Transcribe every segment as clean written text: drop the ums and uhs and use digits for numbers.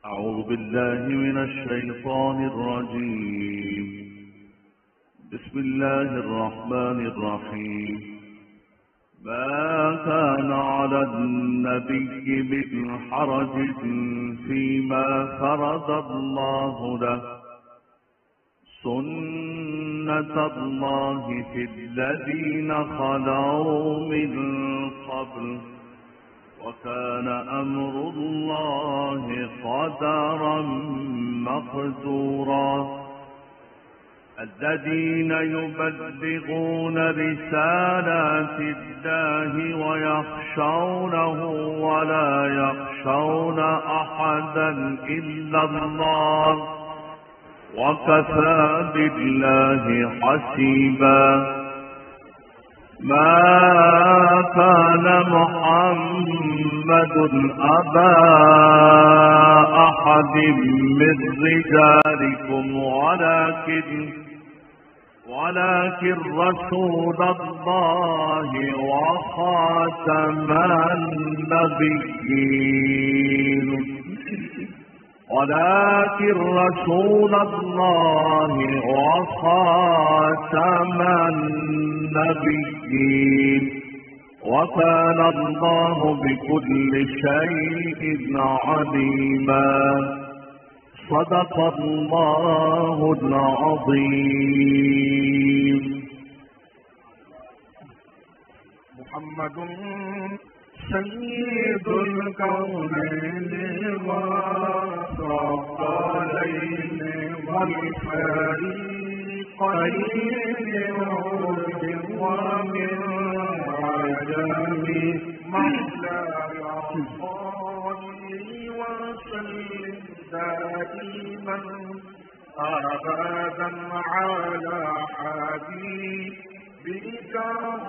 أعوذ بالله من الشيطان الرجيم. بسم الله الرحمن الرحيم. ما كان على النبي من حرج فيما فرض الله له سنة الله في الذين خلوا من قبل وكان أمر الله قدرا مقدورا. الذين يبلغون رسالات الله ويخشونه ولا يخشون أحدا إلا الله وكفى بالله حسيبا. ما كان محمد أبا أحد من رجالكم ولكن رسول الله وخاتم النبيين ولكن رسول الله وخاتم النبيين وكان الله بكل شيء عليما. صدق الله العظيم. محمد سيد الكونين والثقلين والفريقين عود ومن عجم مولاي صل وسلم دائما أبدا على حبيبك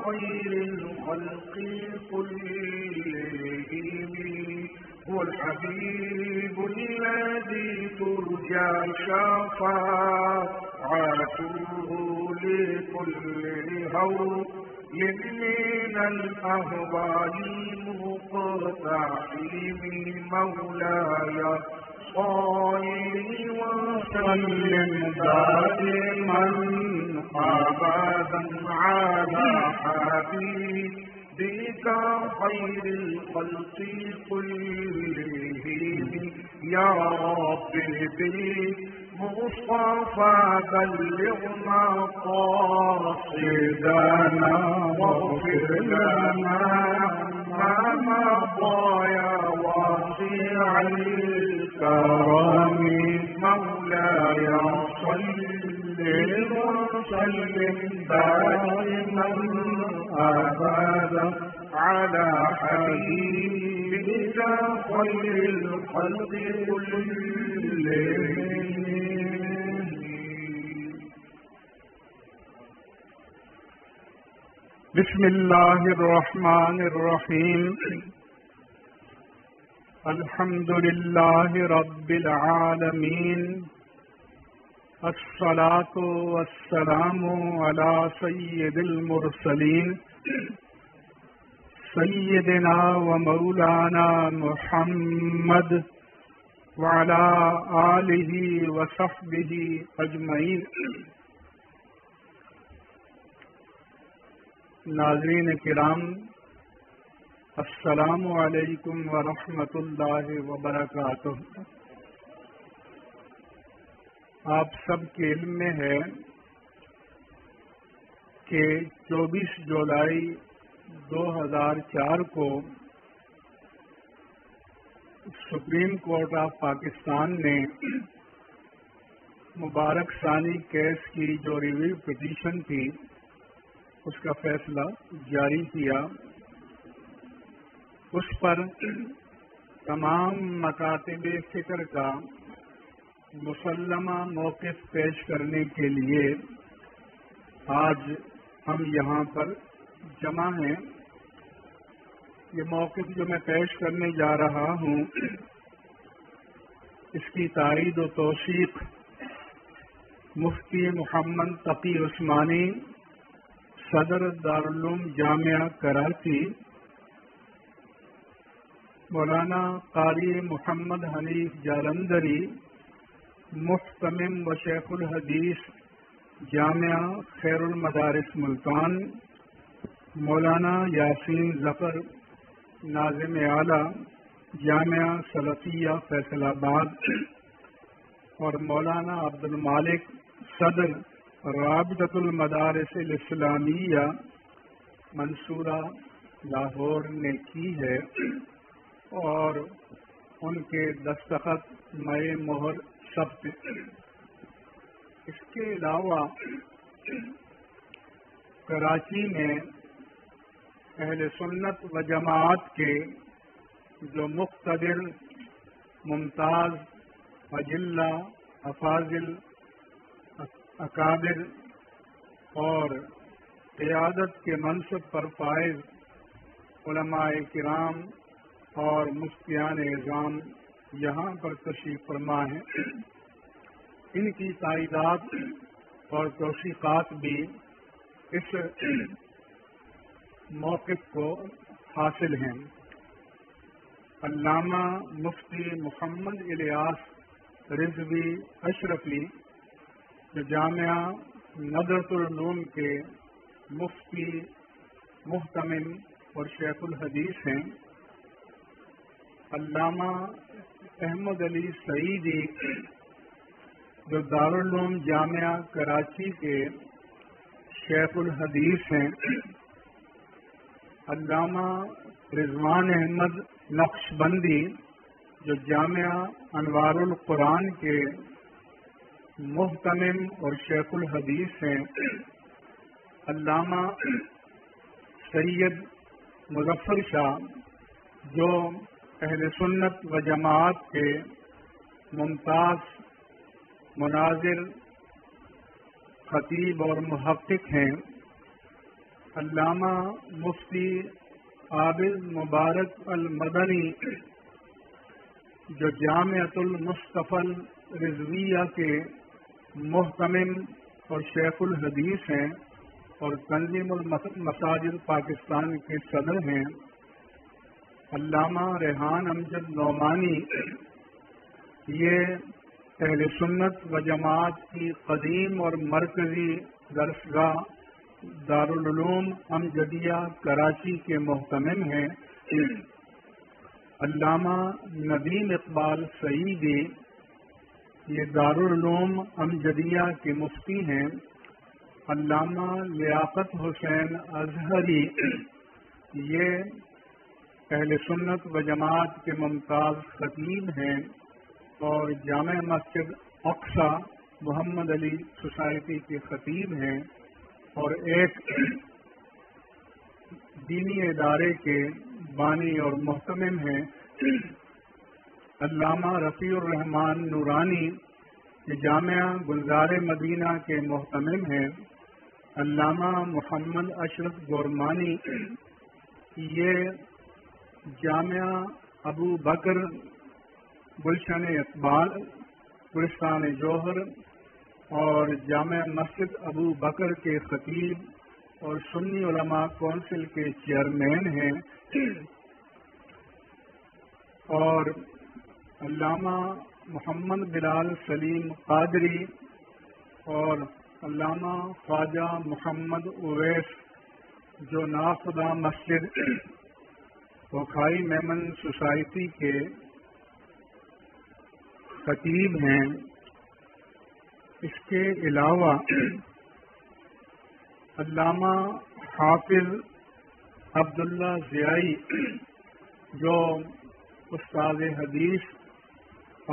خير الخلق كلهم. هو الحبيب الذي ترجى شفاعته لكل هول من الأهوال مقتحم. مولاي صل وسلم دائما أبدا على حبيبك خير الخلق كلهم. يا رب بالمصطفى بلغ مقاصدنا واغفر لنا ما مضى يا واسع الكرم. مولاي صل وسلم دائما أبدا على حبيبك خير الخلق كلهم. بسم الله الرحمن الرحيم. الحمد لله رب العالمين. الصلاة والسلام على سيد المرسلين سيدنا ومولانا محمد وعلى آله وصحبه أجمعين. ناظرین کرام، السلام علیکم ورحمۃ اللہ وبرکاتہ. آپ سب کے علم میں ہے کہ 24 جولائی 2004 کو سپریم کورٹ آف پاکستان نے مبارک ثانی کیس کی جو ریویو پٹیشن تھی اس کا فیصلہ جاری کیا. اس پر تمام مکاتب فکر کا مسلمہ موقف پیش کرنے کے لیے آج ہم یہاں پر جمع ہیں. یہ موقف جو میں پیش کرنے جا رہا ہوں اس کی تائید و توثیق مفتی محمد تقی عثمانی صدر دارالعلوم جامعہ کراچی مولانا قاری محمد حنیف جالندری محتمم و شیخ الحدیث جامعہ خیر المدارس ملتان، مولانا یاسین ظفر ناظم اعلیٰ جامعہ سلفیہ فیصل آباد، اور مولانا عبد المالک صدر رابطۃ المدارس الاسلامیہ منصورہ لاہور نے کی ہے، اور ان کے دستخط مئے مہر ثبت۔ اس کے علاوہ کراچی میں اہل سنت و جماعت کے جو مقتدر، ممتاز، اجلہ، افاضل، اکابر اور قیادت کے منصب پر فائز علماء کرام اور مفتیان اعظام یہاں پر تشریف فرما ہیں، ان کی تائیدات اور توثیقات بھی اس موقف کو حاصل ہیں۔ علامہ مفتی محمد الیاس رضوی اشرفی جو جامعہ ندرۃ العلوم کے مفتی، محتمم اور شیخ الحدیث ہیں، علامہ احمد علی سعیدی جو دارالعلوم جامعہ کراچی کے شیخ الحدیث ہیں، علامہ رضوان احمد نقشبندی جو جامعہ انوار القرآن کے محتمم اور شیخ الحدیث ہیں، علامہ سید مظفر شاہ جو اہل سنت و جماعت کے ممتاز مناظر، خطیب اور محقق ہیں، علامہ مفتی عابد مبارک المدنی جو جامعۃ المصطفی الرضویہ کے محتمم اور شیخ الحدیث ہیں اور تنظیم المساجد پاکستان کے صدر ہیں، علامہ ریحان امجد نعمانی یہ اہل سنت و جماعت کی قدیم اور مرکزی درسگاہ دارالعلوم امجدیہ کراچی کے محتمم ہیں، علامہ ندیم اقبال سعیدی یہ دارالعلوم امجدیہ کے مفتی ہیں، علامہ لیاقت حسین اظہری یہ اہل سنت و جماعت کے ممتاز خطیب ہیں اور جامع مسجد اقصی محمد علی سوسائٹی کے خطیب ہیں اور ایک دینی ادارے کے بانی اور محتمم ہیں، علامہ رفیع الرحمان نورانی یہ جامعہ گلزار مدینہ کے محتمم ہیں، علامہ محمد اشرف گورمانی یہ جامعہ ابو بکر گلشن اقبال گلستان جوہر اور جامع مسجد ابو بکر کے خطیب اور سنی علماء کونسل کے چیئرمین ہیں، اور علامہ محمد بلال سلیم قادری اور علامہ خواجہ محمد اویس جو ناخدا مسجد وکھائی میمن سوسائٹی کے خطیب ہیں۔ اس کے علاوہ علامہ حافظ عبداللہ ضیائی جو استاد حدیث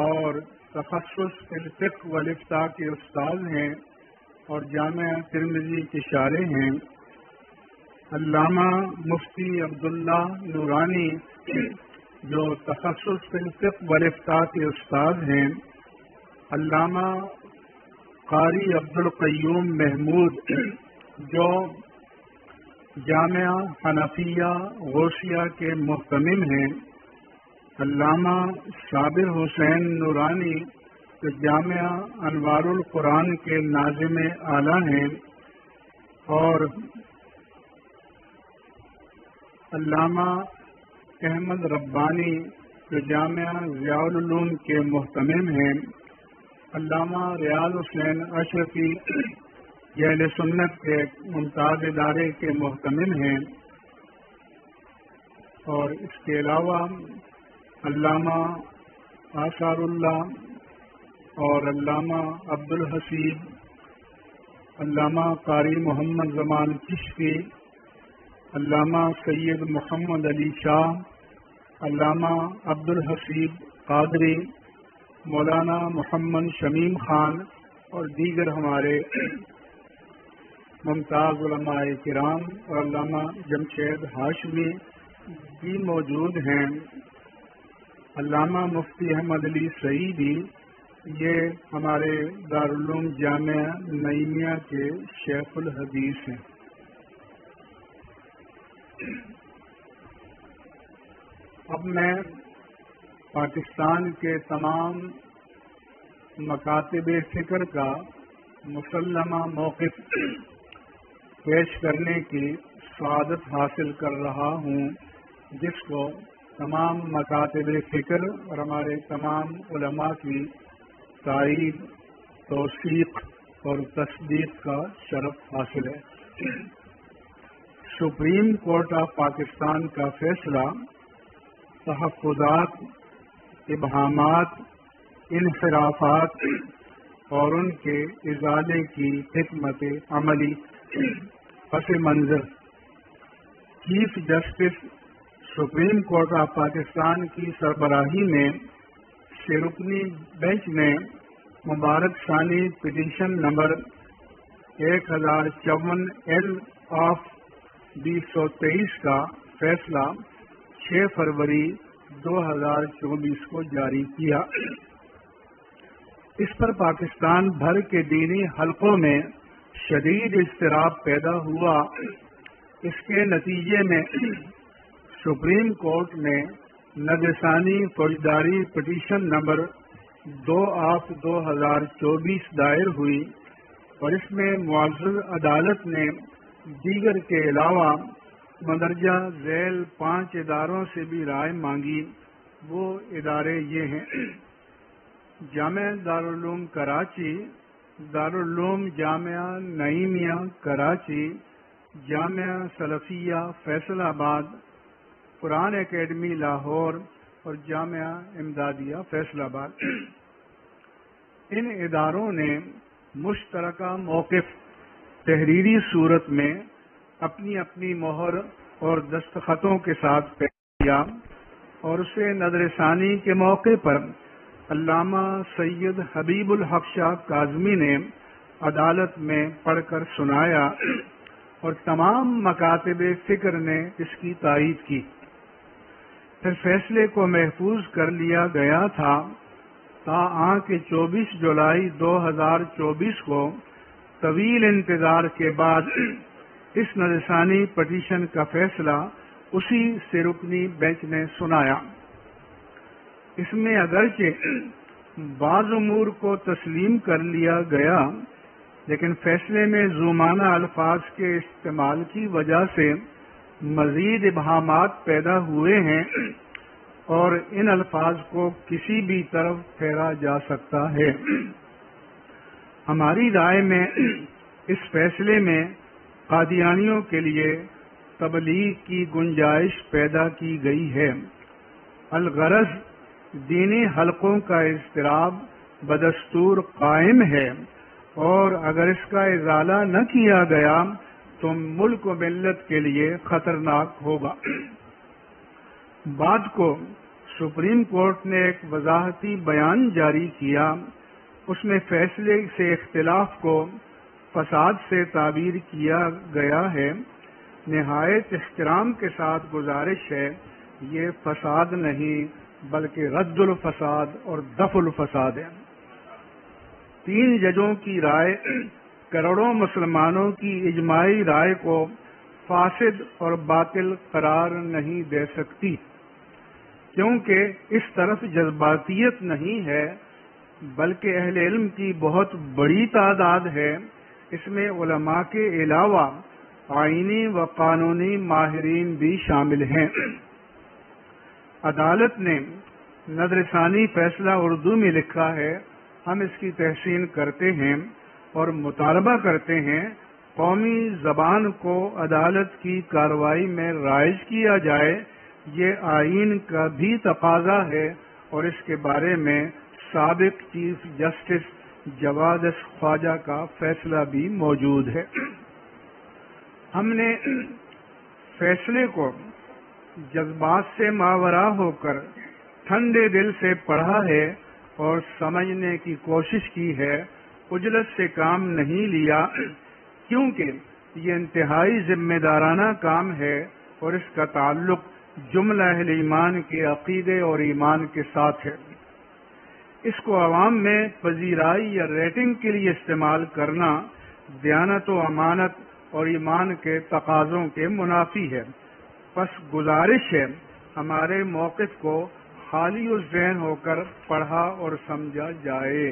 اور تخصص الفقہ والافتاء کے استاد ہیں اور جامعہ ترمذی کے شارح ہیں، علامہ مفتی عبداللہ نورانی جو تخصص الفقہ والافتاء کے استاد ہیں، علامہ قاری عبدالقیوم محمود جو جامعہ حنفیہ غوثیہ کے محتمم ہیں، علامہ صابر حسین نورانی جو جامعہ انوار القرآن کے ناظم اعلیٰ ہیں، اور علامہ احمد ربانی جو جامعہ ضیاء العلوم کے محتمم ہیں، علامہ ریاض حسین اشرفی یہ اہل سنت کے ممتاز ادارے کے محتمم ہیں، اور اس کے علاوہ علامہ آثار اللہ اور علامہ عبدالحسیب، علامہ قاری محمد زمان چشتی، علامہ سید محمد علی شاہ، علامہ عبدالحسیب قادری، مولانا محمد شمیم خان اور دیگر ہمارے ممتاز علماء کرام اور علامہ جمشید ہاشمی بھی موجود ہیں۔ علامہ مفتی احمد علی سعیدی یہ ہمارے دارالعلوم جامعہ نعیمیہ کے شیخ الحدیث ہیں۔ اب میں پاکستان کے تمام مکاتب فکر کا مسلمہ موقف پیش کرنے کی سعادت حاصل کر رہا ہوں، جس کو تمام مکاتب فکر اور ہمارے تمام علماء کی تائید، توثیق اور تصدیق کا شرف حاصل ہے۔ سپریم کورٹ آف پاکستان کا فیصلہ تحفظات، ابہامات، انحرافات اور ان کے ازالے کی حکمت عملی پس منظر chief justice supreme court of Pakistan کی سربراہی میں رکنی بینچ نے مبارک ثانی پٹیشن نمبر 1054 آف 2023 کا فیصلہ 6 فروری 2024 کو جاری کیا۔ اس پر پاکستان بھر کے دینی حلقوں میں شدید اضطراب پیدا ہوا۔ اس کے نتیجے میں سپریم کورٹ نے نظرثانی فوجداری پٹیشن نمبر 2 آف 2024 دائر ہوئی، اور اس میں معزز عدالت نے دیگر کے علاوہ مندرجہ ذیل 5 اداروں سے بھی رائے مانگی۔ وہ ادارے یہ ہیں: جامعہ دارالعلوم کراچی، دارالعلوم جامعہ نعیمیہ کراچی، جامعہ سلفیہ فیصل آباد، قرآن اکیڈمی لاہور اور جامعہ امدادیہ فیصل آباد۔ ان اداروں نے مشترکہ موقف تحریری صورت میں اپنی اپنی مہر اور دستخطوں کے ساتھ پیش کیا، اور اسے نظر ثانی کے موقع پر علامہ سید حبیب الحق شاہ کاظمی نے عدالت میں پڑھ کر سنایا، اور تمام مکاتب فکر نے اس کی تائید کی۔ پھر فیصلے کو محفوظ کر لیا گیا تھا تاآں کہ 24 جولائی 2024 کو طویل انتظار کے بعد اس نظرثانی پٹیشن کا فیصلہ اسی رکنی بینچ نے سنایا۔ اس میں اگرچہ بعض امور کو تسلیم کر لیا گیا، لیکن فیصلے میں ذومانہ الفاظ کے استعمال کی وجہ سے مزید ابہامات پیدا ہوئے ہیں، اور ان الفاظ کو کسی بھی طرف پھیرا جا سکتا ہے۔ ہماری رائے میں اس فیصلے میں قادیانیوں کے لیے تبلیغ کی گنجائش پیدا کی گئی ہے۔ الغرض دینی حلقوں کا اضطراب بدستور قائم ہے، اور اگر اس کا ازالہ نہ کیا گیا تو ملک و ملت کے لیے خطرناک ہوگا۔ بعد کو سپریم کورٹ نے ایک وضاحتی بیان جاری کیا۔ اس میں فیصلے سے اختلاف کو فساد سے تعبیر کیا گیا ہے۔ نہایت احترام کے ساتھ گزارش ہے، یہ فساد نہیں بلکہ رد الفساد اور دفع الفساد ہے۔ 3 ججوں کی رائے کروڑوں مسلمانوں کی اجماعی رائے کو فاسد اور باطل قرار نہیں دے سکتی، کیونکہ اس طرف جذباتیت نہیں ہے بلکہ اہل علم کی بہت بڑی تعداد ہے۔ اس میں علماء کے علاوہ آئینی و قانونی ماہرین بھی شامل ہیں۔ عدالت نے نظر ثانی فیصلہ اردو میں لکھا ہے، ہم اس کی تحسین کرتے ہیں اور مطالبہ کرتے ہیں قومی زبان کو عدالت کی کارروائی میں رائج کیا جائے۔ یہ آئین کا بھی تقاضا ہے اور اس کے بارے میں سابق چیف جسٹس جواد خواجہ کا فیصلہ بھی موجود ہے۔ ہم نے فیصلے کو جذبات سے ماورا ہو کر ٹھنڈے دل سے پڑھا ہے اور سمجھنے کی کوشش کی ہے، عجلت سے کام نہیں لیا، کیونکہ یہ انتہائی ذمہ دارانہ کام ہے اور اس کا تعلق جملہ اہل ایمان کے عقیدے اور ایمان کے ساتھ ہے۔ اس کو عوام میں پذیرائی یا ریٹنگ کے لیے استعمال کرنا دیانت و امانت اور ایمان کے تقاضوں کے منافی ہے۔ پس گزارش ہے ہمارے موقف کو خالی الذہن ہو کر پڑھا اور سمجھا جائے۔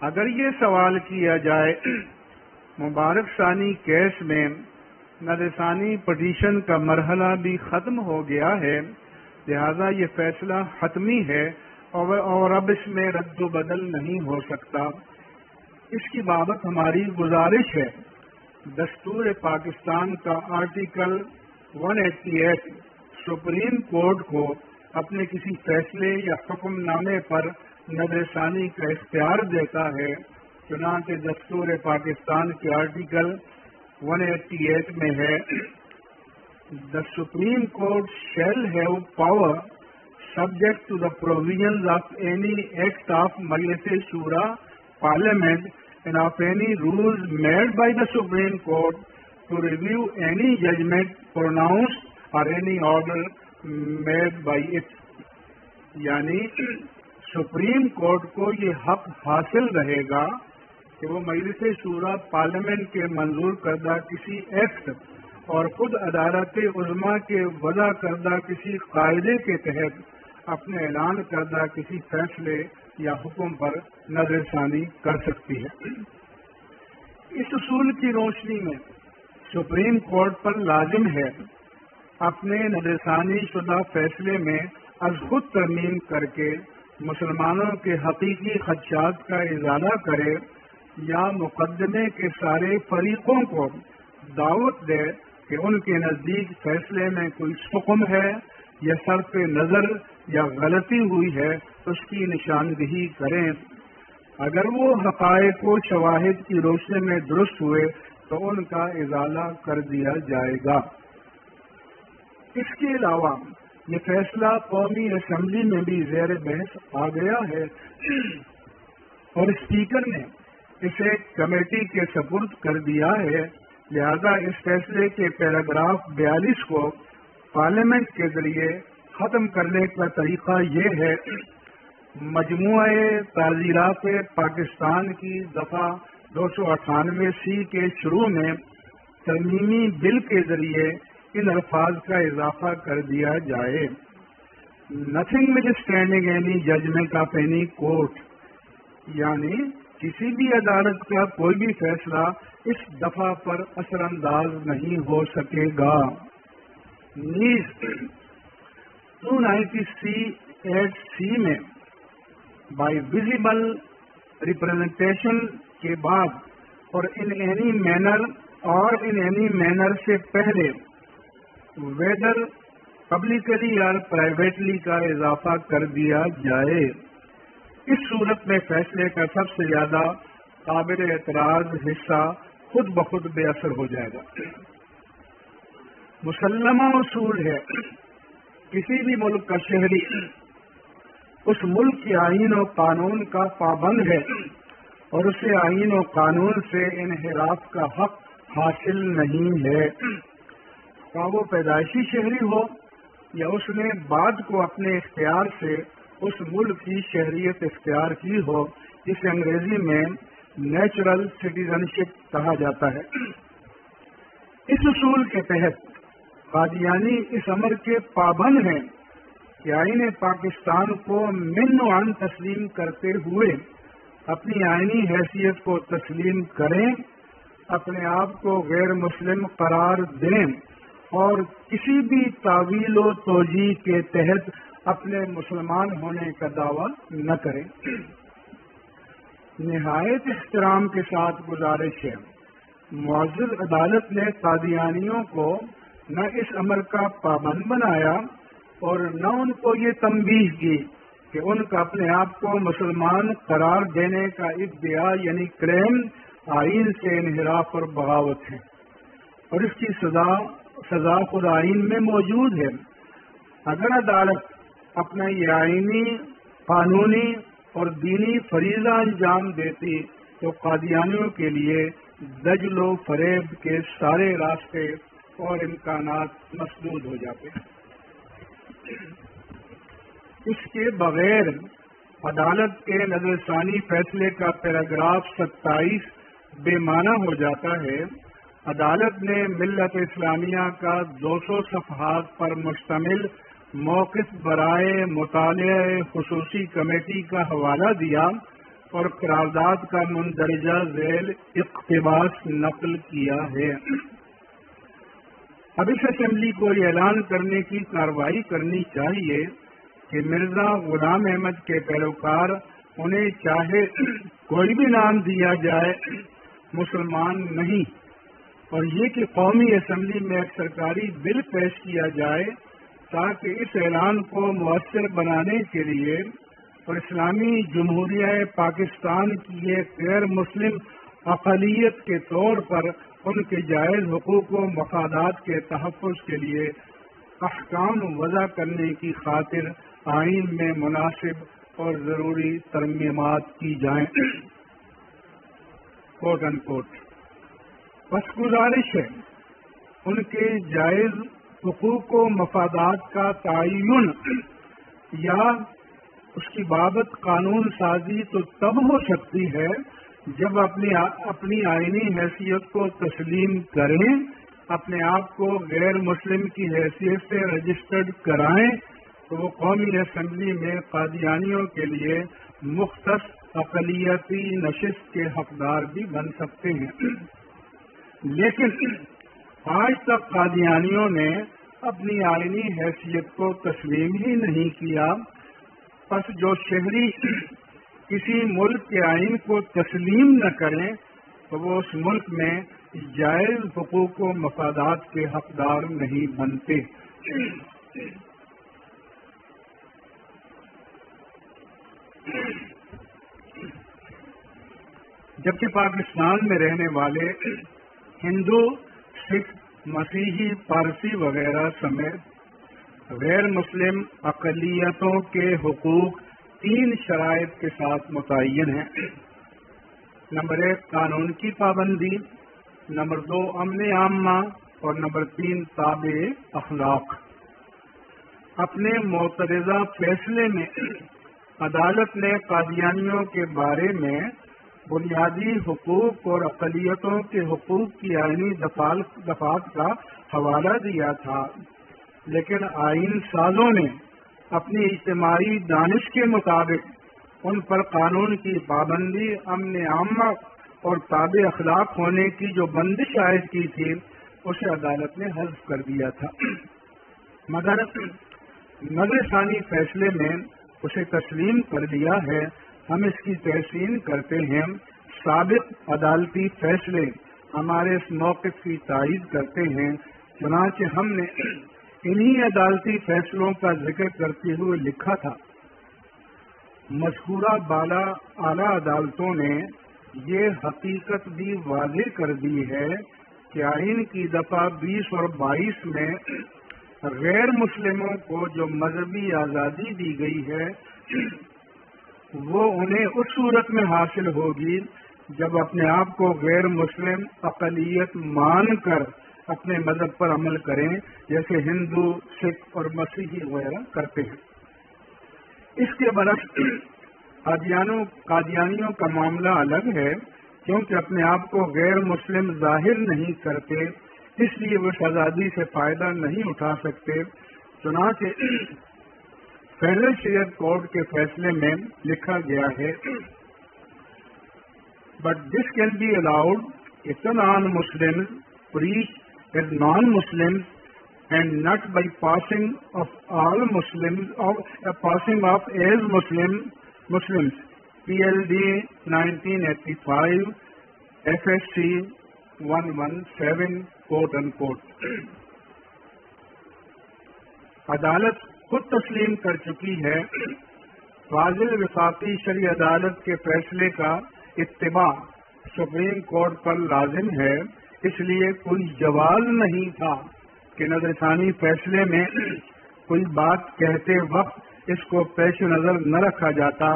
اگر یہ سوال کیا جائے مبارک ثانی کیس میں نظر ثانی پٹیشن کا مرحلہ بھی ختم ہو گیا ہے، لہذا یہ فیصلہ حتمی ہے اور اب اس میں رد و بدل نہیں ہو سکتا۔ اس کی بابت ہماری گزارش ہے دستور پاکستان کا آرٹیکل 188 سپریم کورٹ کو اپنے کسی فیصلے یا حکم نامے پر نظر ثانی کا اختیار دیتا ہے۔ چنانچہ دستور پاکستان کے آرٹیکل 188 میں ہے، The Supreme Court shall have power subject to the provisions of any act of Majlis Shura Parliament and of any rules made by the Supreme Court to review any judgment pronounced or any order made by it۔ یعنی supreme court کو یہ حق حاصل رہے گا کہ وہ مجلس شورا پارلیمنٹ کے منظور کردہ کسی ایکٹ اور خود عدالت عظمیٰ کے وضع کردہ کسی قاعدے کے تحت اپنے اعلان کردہ کسی فیصلے یا حکم پر نظر ثانی کر سکتی ہے۔ اس اصول کی روشنی میں سپریم کورٹ پر لازم ہے اپنے نظر ثانی شدہ فیصلے میں از خود ترمیم کر کے مسلمانوں کے حقیقی خدشات کا ازالہ کرے یا مقدمے کے سارے فریقوں کو دعوت دے کہ ان کے نزدیک فیصلے میں کوئی حکم ہے یا صرف نظر یا غلطی ہوئی ہے تو اس کی نشاندہی کریں۔ اگر وہ حقائق و شواہد کی روشنی میں درست ہوئے تو ان کا ازالہ کر دیا جائے گا۔ اس کے علاوہ یہ فیصلہ قومی اسمبلی میں بھی زیر بحث آ گیا ہے اور اسپیکر نے اسے کمیٹی کے سپرد کر دیا ہے، لہذا اس فیصلے کے پیراگراف 42 کو پارلیمنٹ کے ذریعے ختم کرنے کا طریقہ یہ ہے، مجموعہ تعزیرات پاکستان کی دفعہ 298C کے شروع میں ترمیمی بل کے ذریعے ان الفاظ کا اضافہ کر دیا جائے، notwithstanding any judgment of any court, یعنی کسی بھی عدالت کا کوئی بھی فیصلہ اس دفعہ پر اثر انداز نہیں ہو سکے گا۔ نیز 290C میں بائی ویزیبل ریپرزنٹیشن کے بعد اور ان اینی مینر سے پہلے ویدر پبلکلی اور پرائیویٹلی کا اضافہ کر دیا جائے۔ اس صورت میں فیصلے کا سب سے زیادہ قابل اعتراض حصہ خود بخود بے اثر ہو جائے گا۔ مسلمہ اصول ہے کسی بھی ملک کا شہری اس ملک کے آئین و قانون کا پابند ہے اور اسے آئین و قانون سے انحراف کا حق حاصل نہیں ہے، خواہ وہ پیدائشی شہری ہو یا اس نے بعد کو اپنے اختیار سے اس ملک کی شہریت اختیار کی ہو، جسے انگریزی میں نیچرل سٹیزنشپ کہا جاتا ہے۔ اس اصول کے تحت قادیانی اس امر کے پابند ہیں کہ آئین پاکستان کو من و عن تسلیم کرتے ہوئے اپنی آئینی حیثیت کو تسلیم کریں، اپنے آپ کو غیر مسلم قرار دیں اور کسی بھی تعویل و توجیہ کے تحت اپنے مسلمان ہونے کا دعویٰ نہ کریں۔ نہایت احترام کے ساتھ گزارش ہے، معزز عدالت نے قادیانیوں کو نہ اس امر کا پابند بنایا اور نہ ان کو یہ تنبیہ کی کہ ان کا اپنے آپ کو مسلمان قرار دینے کا ادعا یعنی کلیم آئین سے انحراف اور بغاوت ہے، اور اس کی سزا خود آئین میں موجود ہے۔ اگر عدالت اپنا یہ آئینی، قانونی اور دینی فریضہ انجام دیتی تو قادیانیوں کے لیے دجل و فریب کے سارے راستے اور امکانات مسدود ہو جاتے ہیں۔ اس کے بغیر عدالت کے نظر ثانی فیصلے کا پیراگراف 27 بے معنی ہو جاتا ہے۔ عدالت نے ملت اسلامیہ کا 200 صفحات پر مشتمل موقف برائے مطالعہ خصوصی کمیٹی کا حوالہ دیا اور قرارداد کا مندرجہ ذیل اقتباس نقل کیا ہے۔ اب اس اسمبلی کو یہ اعلان کرنے کی کارروائی کرنی چاہیے کہ مرزا غلام احمد کے پیروکار انہیں چاہے کوئی بھی نام دیا جائے مسلمان نہیں، اور یہ کہ قومی اسمبلی میں ایک سرکاری بل پیش کیا جائے تاکہ اس اعلان کو مؤثر بنانے کے لیے اور اسلامی جمہوریہ پاکستان کی ایک غیر مسلم اقلیت کے طور پر ان کے جائز حقوق و مفادات کے تحفظ کے لیے احکام وضع کرنے کی خاطر آئین میں مناسب اور ضروری ترمیمات کی جائیں۔ کوٹ ان کوٹ۔ بس گزارش ہے ان کے جائز حقوق و مفادات کا تعین یا اس کی بابت قانون سازی تو تب ہو سکتی ہے جب اپنی آئینی حیثیت کو تسلیم کریں، اپنے آپ کو غیر مسلم کی حیثیت سے رجسٹرڈ کرائیں تو وہ قومی اسمبلی میں قادیانیوں کے لیے مختص اقلیتی نشست کے حقدار بھی بن سکتے ہیں۔ لیکن آج تک قادیانیوں نے اپنی آئینی حیثیت کو تسلیم ہی نہیں کیا، پس جو شہری کسی ملک کے آئین کو تسلیم نہ کریں تو وہ اس ملک میں جائز حقوق و مفادات کے حقدار نہیں بنتے۔ جبکہ پاکستان میں رہنے والے ہندو، سکھ، مسیحی، پارسی وغیرہ سمیت غیر مسلم اقلیتوں کے حقوق 3 شرائط کے ساتھ متعین ہیں۔ نمبر 1 قانون کی پابندی، نمبر 2 امن عامہ اور نمبر 3 تابع اخلاق۔ اپنے معترضہ فیصلے میں عدالت نے قادیانیوں کے بارے میں بنیادی حقوق اور اقلیتوں کے حقوق کی آئینی دفعات کا حوالہ دیا تھا، لیکن آئین سازوں نے اپنی اجتماعی دانش کے مطابق ان پر قانون کی پابندی، امن عامہ اور تابع اخلاق ہونے کی جو بندش عائد کی تھی اسے عدالت نے حذف کر دیا تھا، مگر نظر ثانی فیصلے میں اسے تسلیم کر دیا ہے۔ ہم اس کی تحسین کرتے ہیں۔ سابق عدالتی فیصلے ہمارے اس موقف کی تائید کرتے ہیں، چنانچہ ہم نے انہی عدالتی فیصلوں کا ذکر کرتے ہوئے لکھا تھا، مذکورہ بالا اعلیٰ عدالتوں نے یہ حقیقت بھی واضح کر دی ہے کہ آئین کی دفعہ 20 اور 22 میں غیر مسلموں کو جو مذہبی آزادی دی گئی ہے وہ انہیں اس صورت میں حاصل ہوگی جب اپنے آپ کو غیر مسلم اقلیت مان کر اپنے مذہب پر عمل کریں، جیسے ہندو، سکھ اور مسیحی وغیرہ کرتے ہیں۔ اس کے برعکس قادیانیوں کا معاملہ الگ ہے، کیونکہ اپنے آپ کو غیر مسلم ظاہر نہیں کرتے، اس لیے وہ آزادی سے فائدہ نہیں اٹھا سکتے۔ چنانچہ فیڈرل شریعت کورٹ کے فیصلے میں لکھا گیا ہے، but this can be allowed if the non-Muslims preach as non-Muslims and not by passing of all Muslims passing of as Muslims. PLD 1985 FSC 117 quote unquote. عدالت خود تسلیم کر چکی ہے فاضل وفاقی شرعی عدالت کے فیصلے کا اتباع سپریم کورٹ پر لازم ہے، اس لیے کوئی جواز نہیں تھا کہ نظر ثانی فیصلے میں کوئی بات کہتے وقت اس کو پیش نظر نہ رکھا جاتا،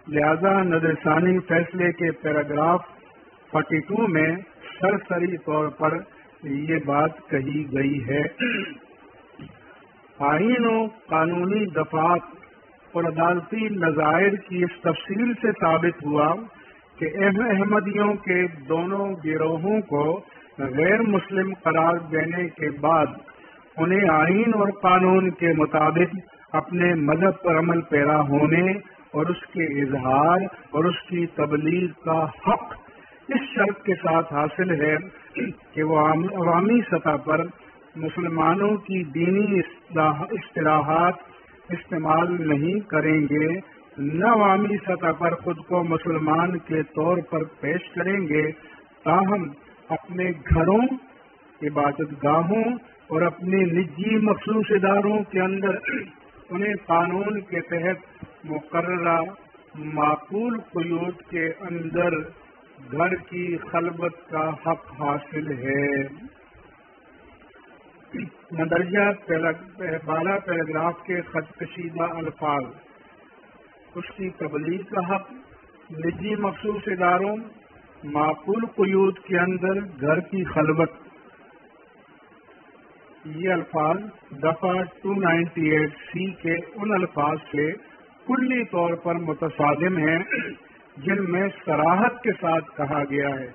لہذا نظر ثانی فیصلے کے پیراگراف 42 میں سرسری طور پر یہ بات کہی گئی ہے۔ آئین و قانونی دفعات اور عدالتی نظائر کی اس تفصیل سے ثابت ہوا کہ احمدیوں کے دونوں گروہوں کو غیر مسلم قرار دینے کے بعد انہیں آئین اور قانون کے مطابق اپنے مذہب پر عمل پیرا ہونے اور اس کے اظہار اور اس کی تبلیغ کا حق اس شرط کے ساتھ حاصل ہے کہ وہ عوامی سطح پر مسلمانوں کی دینی اصطلاحات استعمال نہیں کریں گے، نہ عوامی سطح پر خود کو مسلمان کے طور پر پیش کریں گے، تاہم اپنے گھروں، عبادت گاہوں اور اپنے نجی مخصوص اداروں کے اندر انہیں قانون کے تحت مقررہ معقول قیود کے اندر گھر کی خلوت کا حق حاصل ہے۔ مندرجہ بالا پیراگراف کے خط کشیدہ الفاظ: اس کی تبلیغ کا حق، نجی مخصوص اداروں، معقول قیود کے اندر گھر کی خلوت، یہ الفاظ دفعہ 298C کے ان الفاظ سے کلی طور پر متصادم ہیں جن میں صراحت کے ساتھ کہا گیا ہے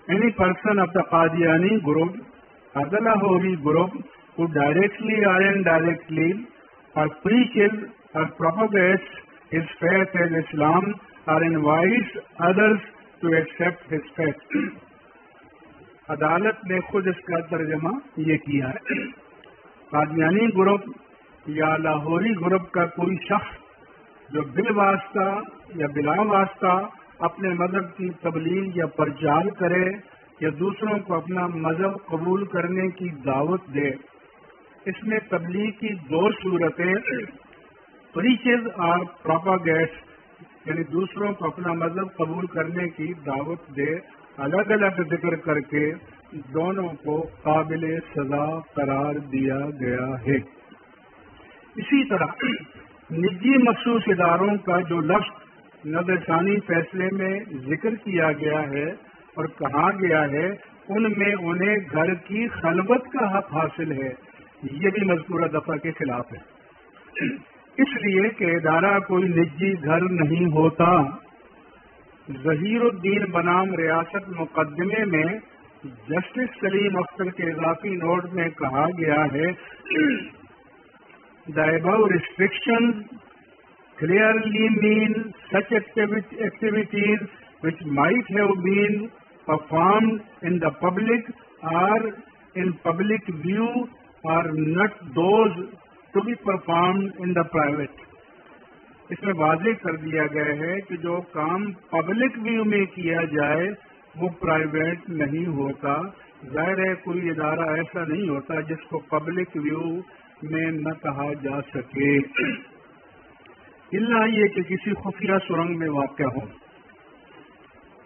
Any person of the Qadiani group, other Lahori group, who directly or indirectly or preaches or propagates his faith as Islam or invites others to accept his faith. عدالت نے خود اس کا ترجمہ یہ کیا ہے، قادیانی گروپ یا لاہوری گروپ کا کوئی شخص جو بالواسطہ یا بلا واسطہ اپنے مذہب کی تبلیغ یا پرچار کرے یا دوسروں کو اپنا مذہب قبول کرنے کی دعوت دے، اس میں تبلیغ کی دو صورتیں پریچز اور پروپاگیٹس یعنی دوسروں کو اپنا مذہب قبول کرنے کی دعوت دے الگ الگ ذکر کر کے دونوں کو قابل سزا قرار دیا گیا ہے۔ اسی طرح نجی مخصوص اداروں کا جو لفظ نظر ثانی فیصلے میں ذکر کیا گیا ہے اور کہا گیا ہے، ان میں انہیں گھر کی خلوت کا حق حاصل ہے، یہ بھی مذکورہ دفعہ کے خلاف ہے، اس لیے کہ ادارہ کوئی نجی گھر نہیں ہوتا۔ ظہیر الدین بنام ریاست مقدمے میں جسٹس سلیم اختر کے اضافی نوٹ میں کہا گیا ہے The above restrictions clearly mean such activities which might have been performed in the public or in public view are not those to be performed in the private. اس میں واضح کر دیا گیا ہے کہ جو کام پبلک ویو میں کیا جائے وہ پرائیویٹ نہیں ہوتا۔ ظاہر ہے کوئی ادارہ ایسا نہیں ہوتا جس کو پبلک ویو میں نہ کہا جا سکے، الا یہ کہ کسی خفیہ سرنگ میں واقع ہو۔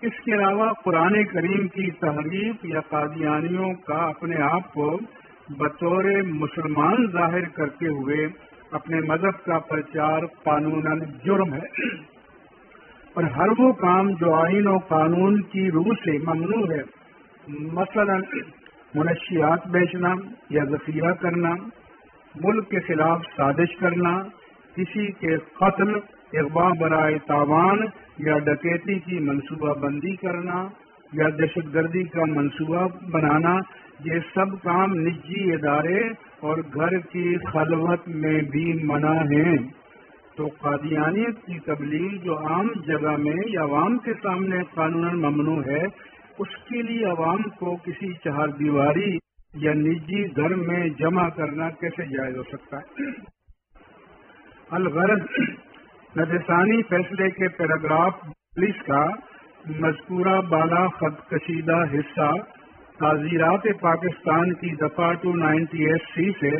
اس کے علاوہ قرآن کریم کی تحریف یا قادیانیوں کا اپنے آپ کو بطور مسلمان ظاہر کرتے ہوئے اپنے مذہب کا پرچار قانوناً جرم ہے، اور ہر وہ کام جو آئین و قانون کی روح سے ممنوع ہے، مثلا منشیات بیچنا یا ذخیرہ کرنا، ملک کے خلاف سازش کرنا، کسی کے قتل، اغوا برائے تاوان یا ڈکیتی کی منصوبہ بندی کرنا یا دہشت گردی کا منصوبہ بنانا، یہ سب کام نجی ادارے اور گھر کی خلوت میں بھی منع ہیں۔ تو قادیانیت کی تبلیغ جو عام جگہ میں یا عوام کے سامنے قانوناً ممنوع ہے، اس کے لیے عوام کو کسی چہار دیواری یا نجی گھر میں جمع کرنا کیسے جائز ہو سکتا ہے؟ الغرض نظرثانی فیصلے کے پیراگراف 40 کا مذکورہ بالا خط کشیدہ حصہ تعزیرات پاکستان کی دفعہ 298C سے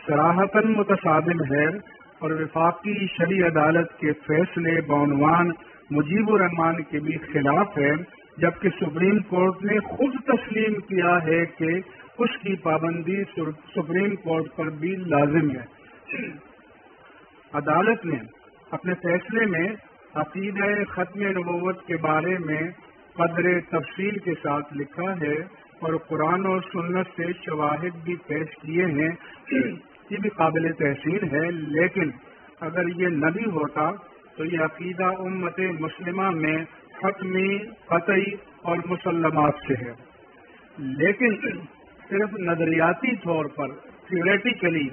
صراحتاً متصادم ہے اور وفاقی شرعی عدالت کے فیصلے بعنوان مجیب الرحمان کے بھی خلاف ہے، جبکہ سپریم کورٹ نے خود تسلیم کیا ہے کہ اس کی پابندی سپریم کورٹ پر بھی لازم ہے۔ عدالت نے اپنے فیصلے میں عقیدہ ختم نبوت کے بارے میں قدر تفصیل کے ساتھ لکھا ہے اور قرآن اور سنت سے شواہد بھی پیش کیے ہیں، یہ بھی قابل تحسین ہے، لیکن اگر یہ نہ بھی ہوتا تو یہ عقیدہ امت مسلمہ میں حتمی، قطعی اور مسلمات سے ہے، لیکن صرف نظریاتی طور پر تھیوریٹیکلی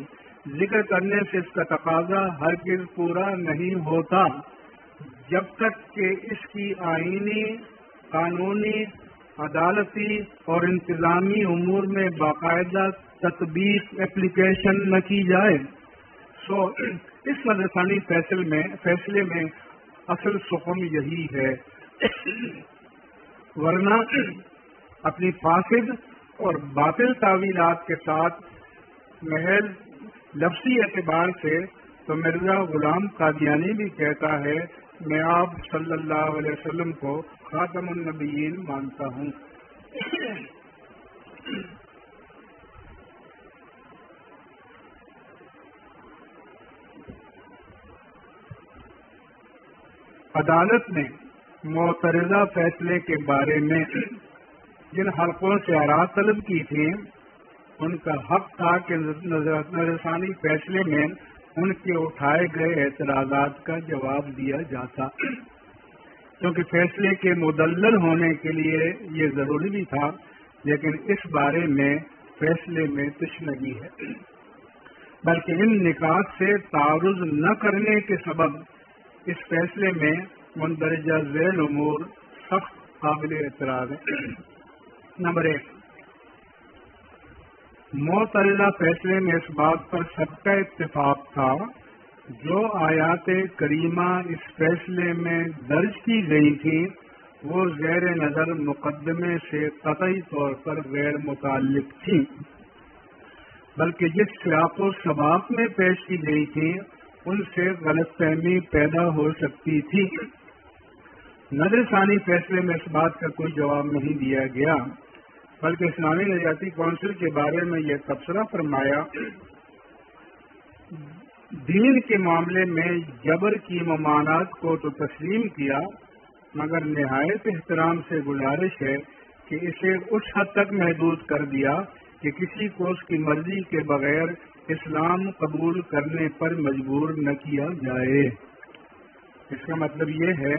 ذکر کرنے سے اس کا تقاضا ہرگز پورا نہیں ہوتا جب تک کہ اس کی آئینی، قانونی، عدالتی اور انتظامی امور میں باقاعدہ تطبیق اپلیکیشن نہ کی جائے۔ اس نظرثانی فیصلے میں اصل سخن یہی ہے، ورنہ اپنی فاسد اور باطل تعویلات کے ساتھ محض لفظی اعتبار سے تو مرزا غلام قادیانی بھی کہتا ہے میں آپ صلی اللہ علیہ وسلم کو خاتم النبیین مانتا ہوں۔ عدالت نے معترضہ فیصلے کے بارے میں جن حلقوں سے آراء طلب کی تھی ان کا حق تھا کہ نظرثانی فیصلے میں ان کے اٹھائے گئے اعتراضات کا جواب دیا جاتا، کیونکہ فیصلے کے مدلل ہونے کے لیے یہ ضروری بھی تھا، لیکن اس بارے میں فیصلے میں تشنگی ہے، بلکہ ان نکات سے تعارض نہ کرنے کے سبب اس فیصلے میں مندرجہ ذیل امور سخت قابل اعتراض ہے۔ نمبر 1، معترضہ فیصلے میں اس بات پر سب کا اتفاق تھا جو آیات کریمہ اس فیصلے میں درج کی گئی تھی وہ زیر نظر مقدمے سے قطعی طور پر غیر متعلق تھی، بلکہ جس سیاق و سباق میں پیش کی گئی تھی ان سے غلط فہمی پیدا ہو سکتی تھی۔ نظرثانی فیصلے میں اس بات کا کوئی جواب نہیں دیا گیا، بلکہ اسلامی نظریاتی کونسل کے بارے میں یہ تبصرہ فرمایا دین کے معاملے میں جبر کی ممانعت کو تو تسلیم کیا، مگر نہایت احترام سے گزارش ہے کہ اسے اس حد تک محدود کر دیا کہ کسی کو اس کی مرضی کے بغیر اسلام قبول کرنے پر مجبور نہ کیا جائے۔ اس کا مطلب یہ ہے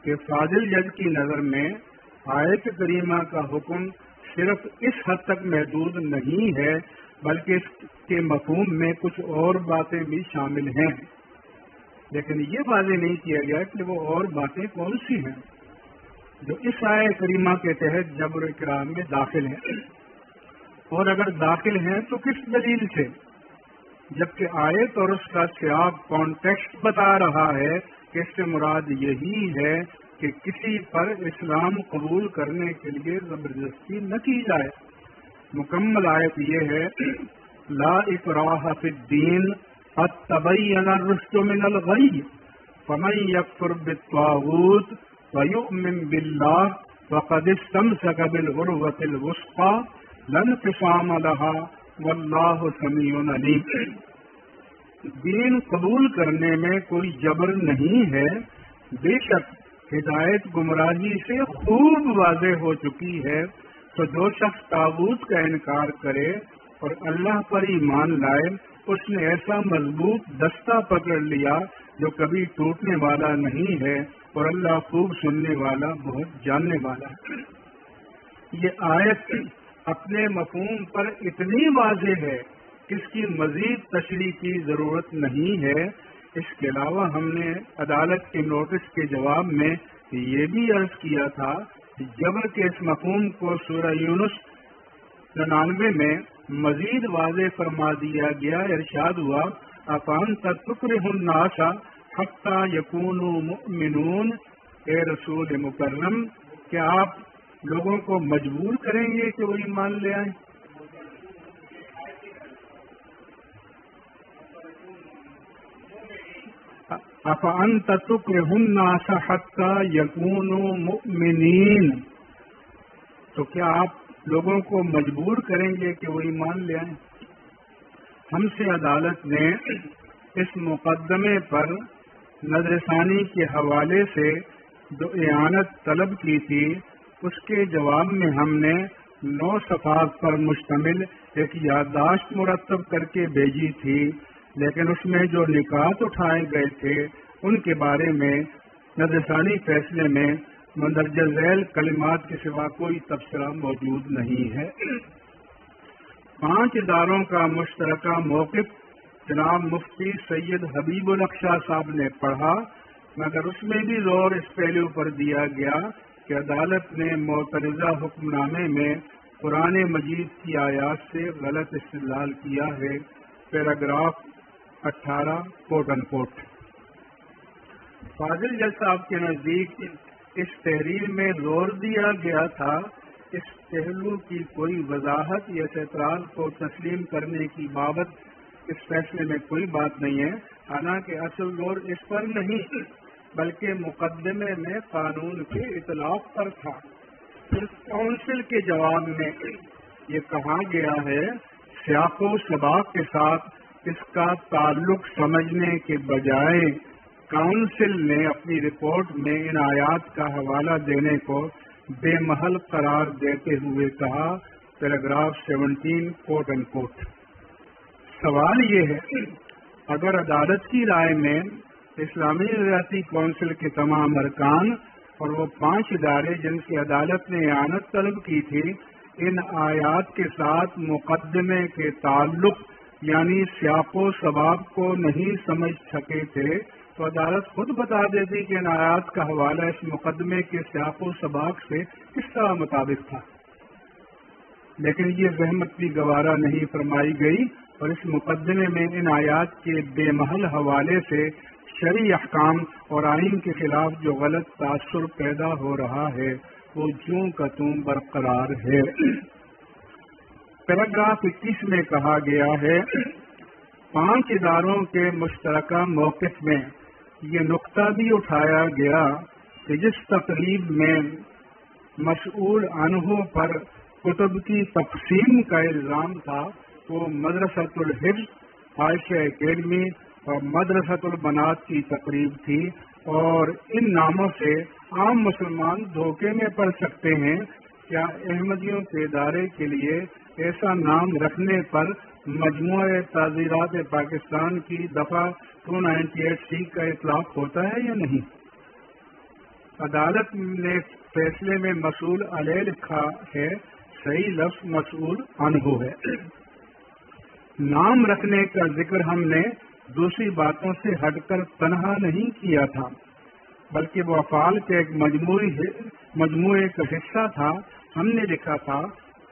کہ فاضل جج کی نظر میں آیت کریمہ کا حکم صرف اس حد تک محدود نہیں ہے، بلکہ اس کے مفہوم میں کچھ اور باتیں بھی شامل ہیں، لیکن یہ واضح نہیں کیا گیا کہ وہ اور باتیں کون سی ہیں جو اس آیت کریمہ کے تحت جبر اکرام میں داخل ہیں، اور اگر داخل ہیں تو کس دلیل سے، جبکہ آیت اور اس کا سیاق کانٹیکسٹ بتا رہا ہے کہ اس سے مراد یہی ہے کہ کسی پر اسلام قبول کرنے کے لیے زبردستی نہ کی جائے۔ مکمل آیت یہ ہے لا اکراہ فی الدین قد تبین الرشد من الغی فمن یکفر بالطاغوت ویؤمن باللہ فقد استمسک بالعروۃ الوثقی لا انفصام لها واللہ سمیع علیم۔ دین قبول کرنے میں کوئی جبر نہیں ہے، بے شک ہدایت گمراہی سے خوب واضح ہو چکی ہے، تو جو شخص طاغوت کا انکار کرے اور اللہ پر ایمان لائے اس نے ایسا مضبوط دستہ پکڑ لیا جو کبھی ٹوٹنے والا نہیں ہے، اور اللہ خوب سننے والا بہت جاننے والا ہے۔ یہ آیت اپنے مفہوم پر اتنی واضح ہے کہ اس کی مزید تشریح کی ضرورت نہیں ہے۔ اس کے علاوہ ہم نے عدالت کے نوٹس کے جواب میں یہ بھی عرض کیا تھا جبر کے اس مفہوم کو سورہ یونس 99 میں مزید واضح فرما دیا گیا، ارشاد ہوا افانت تکرہ الناس حتی یکونوا مؤمنون، اے رسول مکرم کیا آپ لوگوں کو مجبور کریں گے کہ وہ ایمان لے آئیں؟ افانت تکرہ الناس حتی یکونوا مؤمنین، تو کیا آپ لوگوں کو مجبور کریں گے کہ وہ ایمان لے آئیں؟ ہم سے عدالت نے اس مقدمے پر نظر ثانی کے حوالے سے جو اعانت طلب کی تھی، اس کے جواب میں ہم نے 9 صفحات پر مشتمل ایک یادداشت مرتب کر کے بھیجی تھی، لیکن اس میں جو نکات اٹھائے گئے تھے ان کے بارے میں نظر ثانی فیصلے میں مندرجہ ذیل کلمات کے سوا کوئی تبصرہ موجود نہیں ہے۔ 5 اداروں کا مشترکہ موقف جناب مفتی سید حبیب الحق شاہ صاحب نے پڑھا، مگر اس میں بھی زور اس پہلو پر دیا گیا کہ عدالت نے معترضہ حکم نامے میں قرآن مجید کی آیات سے غلط استدلال کیا ہے، پیراگراف 18 کوٹ ان کوٹ۔ فاضل جج صاحب کے نزدیک اس تحریر میں زور دیا گیا تھا اس پہلو کی کوئی وضاحت یا اس اعتراض کو تسلیم کرنے کی بابت اس فیصلے میں کوئی بات نہیں ہے، حالانکہ اصل زور اس پر نہیں بلکہ مقدمے میں قانون کے اطلاق پر تھا۔ کونسل کے جواب میں یہ کہا گیا ہے سیاق و سباق کے ساتھ اس کا تعلق سمجھنے کے بجائے کونسل نے اپنی رپورٹ میں ان آیات کا حوالہ دینے کو بے محل قرار دیتے ہوئے کہا، پیراگراف 17 کوٹ ان کوٹ۔ سوال یہ ہے اگر عدالت کی رائے میں اسلامی نظریاتی کونسل کے تمام ارکان اور وہ 5 ادارے جن سے عدالت نے اعانت طلب کی تھی ان آیات کے ساتھ مقدمے کے تعلق یعنی سیاق و سباق کو نہیں سمجھ سکے تھے تو عدالت خود بتا دیتی کہ ان آیات کا حوالہ اس مقدمے کے سیاق و سباق سے کس طرح مطابق تھا، لیکن یہ زحمت بھی گوارا نہیں فرمائی گئی اور اس مقدمے میں ان آیات کے بے محل حوالے سے شرعی احکام اور آئین کے خلاف جو غلط تاثر پیدا ہو رہا ہے وہ جوں کا توں برقرار ہے۔ پیراگراف 21 میں کہا گیا ہے 5 اداروں کے مشترکہ موقف میں یہ نقطہ بھی اٹھایا گیا کہ جس تقریب میں مسئول عنہ پر کتب کی تقسیم کا الزام تھا وہ مدرسۃ الحفظ، عائشہ اکیڈمی اور مدرسۃ البنات کی تقریب تھی، اور ان ناموں سے عام مسلمان دھوکے میں پڑ سکتے ہیں۔ کیا احمدیوں کے ادارے کے لیے ایسا نام رکھنے پر مجموعہ تعزیرات پاکستان کی دفعہ 298C کا اطلاق ہوتا ہے یا نہیں؟ عدالت نے فیصلے میں مسئول علیہ لکھا ہے، صحیح لفظ مسئول عنہ ہے۔ نام رکھنے کا ذکر ہم نے دوسری باتوں سے ہٹ کر تنہا نہیں کیا تھا بلکہ وہ افعال کے ایک مجموعے کا حصہ تھا۔ ہم نے لکھا تھا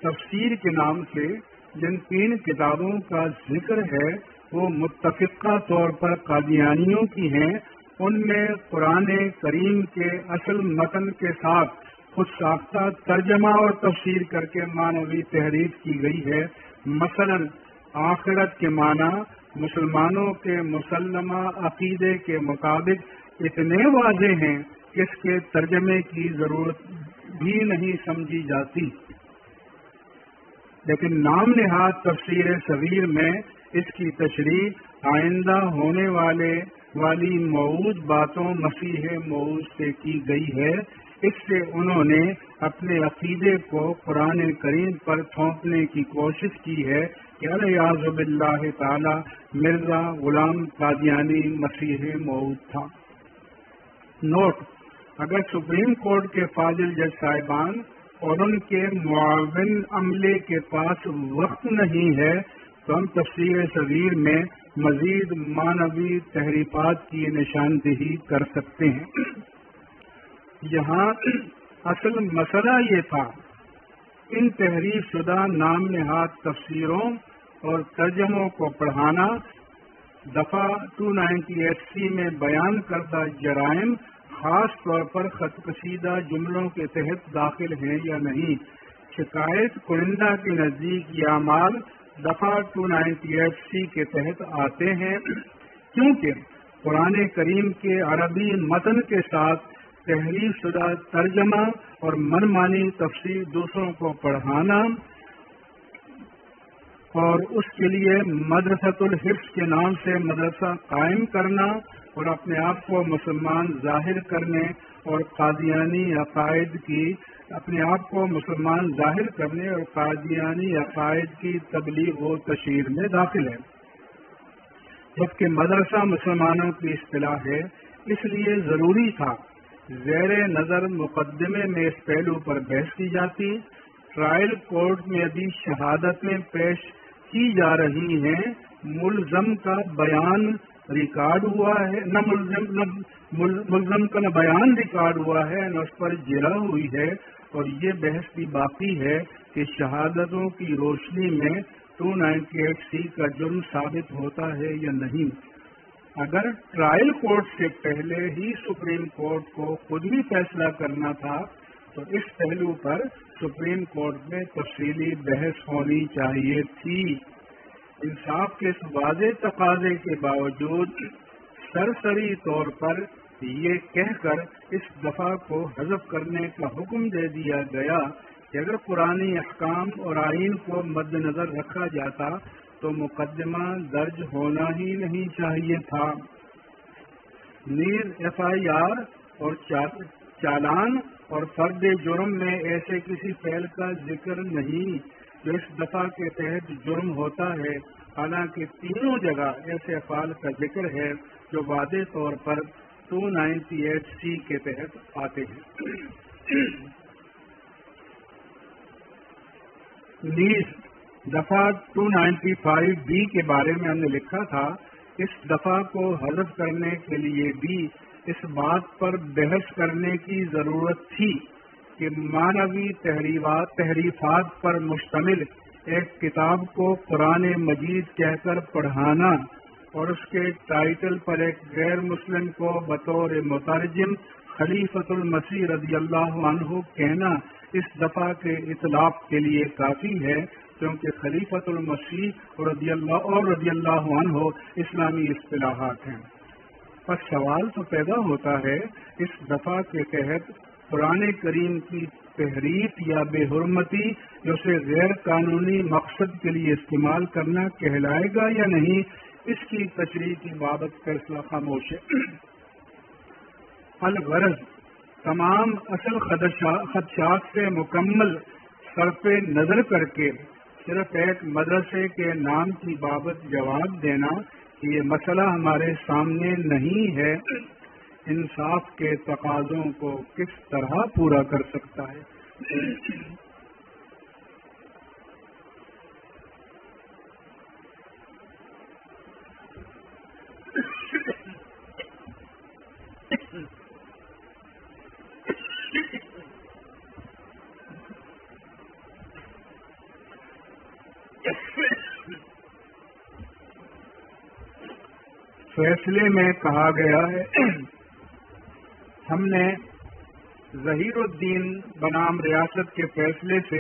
تفسیر کے نام سے جن 3 کتابوں کا ذکر ہے وہ متفقہ طور پر قادیانیوں کی ہیں، ان میں قرآن کریم کے اصل متن کے ساتھ خود ساختہ ترجمہ اور تفسیر کر کے معنوی تحریف کی گئی ہے۔ مثلا آخرت کے معنی مسلمانوں کے مسلمہ عقیدے کے مطابق اتنے واضح ہیں کہ اس کے ترجمے کی ضرورت بھی نہیں سمجھی جاتی، لیکن نام نہاد تفسیر صغیر میں اس کی تشریح آئندہ ہونے والی موعود باتوں مسیح موعود سے کی گئی ہے۔ اس سے انہوں نے اپنے عقیدے کو قرآن کریم پر تھوپنے کی کوشش کی ہے کہ الیاذ باللہ تعالی مرزا غلام قادیانی مسیح موعود تھا۔ نوٹ: اگر سپریم کورٹ کے فاضل جج صاحبان اور ان کے معاون عملے کے پاس وقت نہیں ہے تو ہم تفسیر صغیر میں مزید معنوی تحریفات کی نشاندہی کر سکتے ہیں۔ یہاں اصل مسئلہ یہ تھا ان تحریف شدہ نام نہاد تفسیروں اور ترجموں کو پڑھانا دفعہ 298C میں بیان کردہ جرائم خاص طور پر خط کشیدہ جملوں کے تحت داخل ہیں یا نہیں۔ شکایت کنندہ کے نزدیک یہ اعمال دفعہ 298C کے تحت آتے ہیں، کیونکہ قرآن کریم کے عربی متن کے ساتھ تحریف شدہ ترجمہ اور منمانی تفسیر دوسروں کو پڑھانا اور اس کے لیے مدرسۃ الحفظ کے نام سے مدرسہ قائم کرنا اور اپنے آپ کو مسلمان ظاہر کرنے اور قادیانی عقائد کی تبلیغ و تشہیر میں داخل ہے، جبکہ مدرسہ مسلمانوں کی اصطلاح ہے۔ اس لیے ضروری تھا زیر نظر مقدمے میں اس پہلو پر بحث کی جاتی۔ ٹرائل کورٹ میں ابھی شہادتیں پیش کی جا رہی ہیں، ملزم کا بیان ریکارڈ ہوا ہے، نہ ملزم کا نہ بیان ریکارڈ ہوا ہے، نہ اس پر جرح ہوئی ہے، اور یہ بحث بھی باقی ہے کہ شہادتوں کی روشنی میں 298C کا جرم ثابت ہوتا ہے یا نہیں۔ اگر ٹرائل کورٹ سے پہلے ہی سپریم کورٹ کو خود بھی فیصلہ کرنا تھا تو اس پہلو پر سپریم کورٹ میں تفصیلی بحث ہونی چاہیے تھی۔ انصاف کے اس واضح تقاضے کے باوجود سرسری طور پر یہ کہہ کر اس دفعہ کو حذف کرنے کا حکم دے دیا گیا کہ اگر قرآنی احکام اور آئین کو مد نظر رکھا جاتا تو مقدمہ درج ہونا ہی نہیں چاہیے تھا۔ نیز FIR اور چالان اور فرد جرم میں ایسے کسی فعل کا ذکر نہیں جو اس دفعہ کے تحت جرم ہوتا ہے، حالانکہ تینوں جگہ ایسے افعال کا ذکر ہے جو واضح طور پر 298C کے تحت آتے ہیں۔ نیز دفعہ 295B کے بارے میں ہم نے لکھا تھا، اس دفعہ کو حذف کرنے کے لیے بھی اس بات پر بحث کرنے کی ضرورت تھی کہ معنوی تحریفات پر مشتمل ایک کتاب کو قرآن مجید کہہ کر پڑھانا اور اس کے ٹائٹل پر ایک غیر مسلم کو بطور مترجم خلیفۃ المسیح رضی اللہ عنہ کہنا اس دفعہ کے اطلاق کے لیے کافی ہے، کیونکہ خلیفۃ المسیح رضی اللہ عنہ اسلامی اصطلاحات ہیں۔ پس سوال تو پیدا ہوتا ہے، اس دفعہ کے تحت قرآن کریم کی تحریف یا بے حرمتی جو اسے غیر قانونی مقصد کے لیے استعمال کرنا کہلائے گا یا نہیں، اس کی تشریح کی بابت فیصلہ خاموش ہے۔ الغرض تمام اصل خدشات سے مکمل صرف نظر کر کے صرف ایک مدرسے کے نام کی بابت جواب دینا کہ یہ مسئلہ ہمارے سامنے نہیں ہے، انصاف کے تقاضوں کو کس طرح پورا کر سکتا ہے؟ فیصلے میں کہا گیا ہے، ہم نے ظہیر الدین بنام ریاست کے فیصلے سے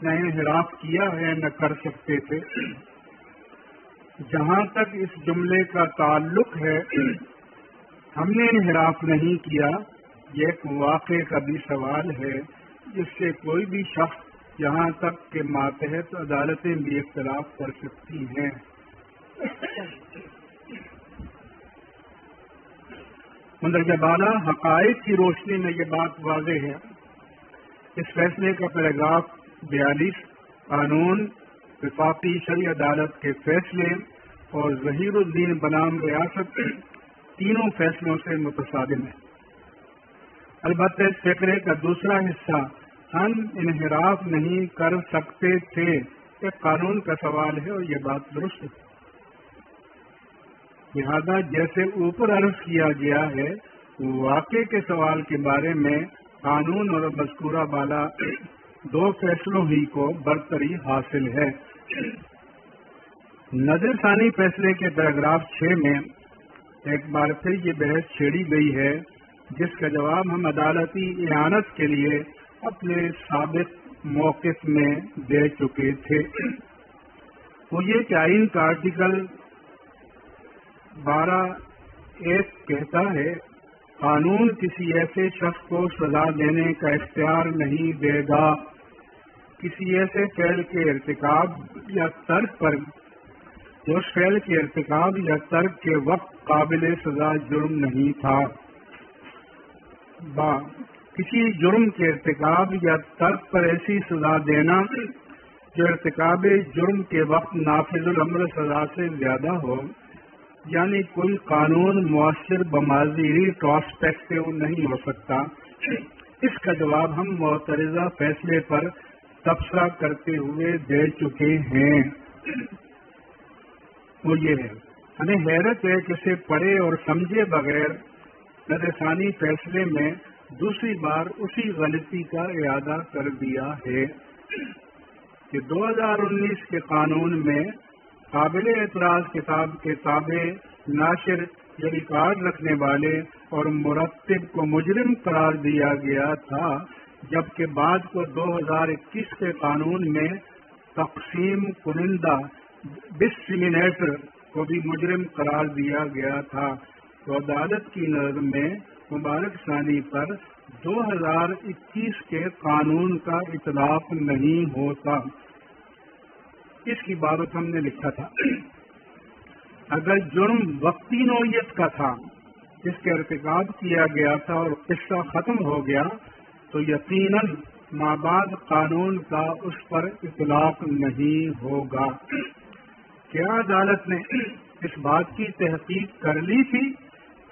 نہ انحراف کیا ہے نہ کر سکتے تھے۔ جہاں تک اس جملے کا تعلق ہے، ہم نے انحراف نہیں کیا، یہ ایک واقعے کا بھی سوال ہے جس سے کوئی بھی شخص یہاں تک کہ ماتحت عدالتیں بھی اختلاف کر سکتی ہیں۔ مندرجہ بالا حقائق کی روشنی میں یہ بات واضح ہے۔ اس فیصلے کا پیراگراف 42 قانون، وفاقی شرعی عدالت کے فیصلے اور ظہیر الدین بنام ریاست تینوں فیصلوں سے متصادم ہے۔ البتہ اس فقرے کا دوسرا حصہ ہم انحراف نہیں کر سکتے تھے، ایک قانون کا سوال ہے اور یہ بات درست ہے۔ لہذا جیسے اوپر عرض کیا گیا ہے، واقعے کے سوال کے بارے میں قانون اور مذکورہ بالا دو فیصلوں ہی کو برتری حاصل ہے۔ نظر ثانی فیصلے کے پیراگراف 6 میں ایک بار پھر یہ بحث چھیڑی گئی ہے، جس کا جواب ہم عدالتی اعانت کے لیے اپنے سابق موقف میں دے چکے تھے۔ وہ یہ کہ آئین کا آرٹیکل 12(1) کہتا ہے، قانون کسی ایسے شخص کو سزا دینے کا اختیار نہیں دے گا کسی ایسے فعل کے ارتکاب یا ترک پر جو اس فعل کے ارتکاب یا ترک کے وقت قابل سزا جرم نہیں تھا۔ کسی جرم کے ارتکاب یا ترک پر ایسی سزا دینا جو ارتکاب جرم کے وقت نافذ الامر سزا سے زیادہ ہو، یعنی کوئی قانون مؤثر بماضی ریٹروسپیکٹو نہیں ہو سکتا۔ اس کا جواب ہم معترضہ فیصلے پر تبصرہ کرتے ہوئے دے چکے ہیں۔ وہ یہ ہے، ہمیں حیرت ہے کہ اسے پڑھے اور سمجھے بغیر نظر ثانی فیصلے میں دوسری بار اسی غلطی کا اعادہ کر دیا ہے کہ 2019 کے قانون میں قابل اعتراض کتاب کے تابع ناشر یا ریکارڈ رکھنے والے اور مرتب کو مجرم قرار دیا گیا تھا، جبکہ بعد کو 2021 کے قانون میں تقسیم کنندہ ڈسٹریمنیٹر کو بھی مجرم قرار دیا گیا تھا۔ تو عدالت کی نظر میں مبارک ثانی پر 2021 کے قانون کا اطلاق نہیں ہوتا۔ اس کی بابت ہم نے لکھا تھا، اگر جرم وقتی نوعیت کا تھا جس کے ارتکاب کیا گیا تھا اور قصہ ختم ہو گیا تو یقیناً مابعد قانون کا اس پر اطلاق نہیں ہوگا۔ کیا عدالت نے اس بات کی تحقیق کر لی تھی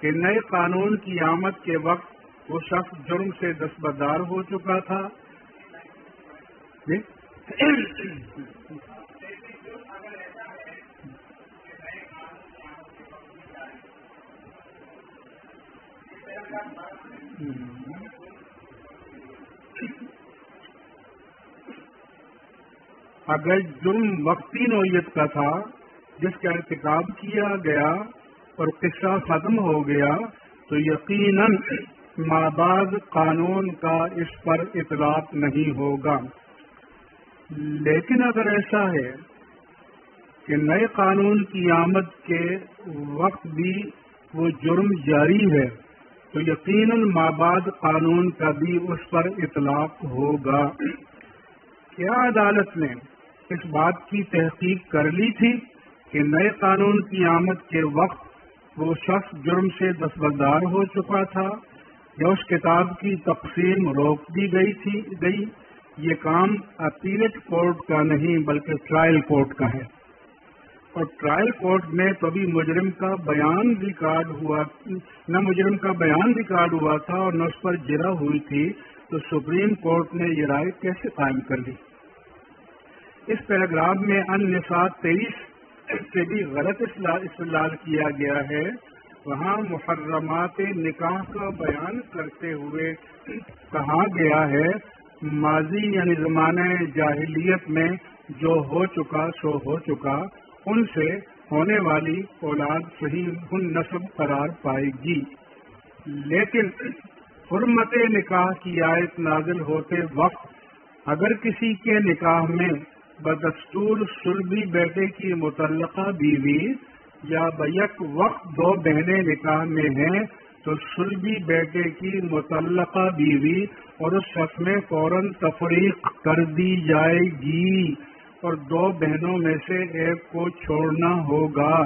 کہ نئے قانون کی آمد کے وقت وہ شخص جرم سے دستبردار ہو چکا تھا؟ اگر جرم وقتی نوعیت کا تھا جس کا ارتکاب کیا گیا اور قصہ ختم ہو گیا تو یقیناً مابعد قانون کا اس پر اطلاق نہیں ہوگا۔ لیکن اگر ایسا ہے کہ نئے قانون کی آمد کے وقت بھی وہ جرم جاری ہے تو یقیناً مابعد قانون کا بھی اس پر اطلاق ہوگا۔ کیا عدالت نے اس بات کی تحقیق کر لی تھی کہ نئے قانون کی آمد کے وقت وہ شخص جرم سے دستبردار ہو چکا تھا یا اس کتاب کی تقسیم روک دی گئی؟ یہ کام اپیلٹ کورٹ کا نہیں بلکہ ٹرائل کورٹ کا ہے، اور ٹرائل کورٹ میں کبھی مجرم کا بیان ریکارڈ ہوا تھا اور نہ اس پر جرح ہوئی تھی، تو سپریم کورٹ نے یہ رائے کیسے قائم کر لی؟ اس پیراگراف میں النساء 23 سے بھی غلط استدلال کیا گیا ہے۔ وہاں محرمات نکاح کا بیان کرتے ہوئے کہا گیا ہے، ماضی یعنی زمانہ جاہلیت میں جو ہو چکا سو ہو چکا، ان سے ہونے والی اولاد صحیح نسب قرار پائے گی۔ لیکن حرمت نکاح کی آیت نازل ہوتے وقت اگر کسی کے نکاح میں بدستور صلبی بیٹے کی متعلقہ بیوی یا بیک وقت دو بہنیں نکاح میں ہیں تو صلبی بیٹے کی متعلقہ بیوی اور اس شخص میں فوراً تفریق کر دی جائے گی اور دو بہنوں میں سے ایک کو چھوڑنا ہوگا۔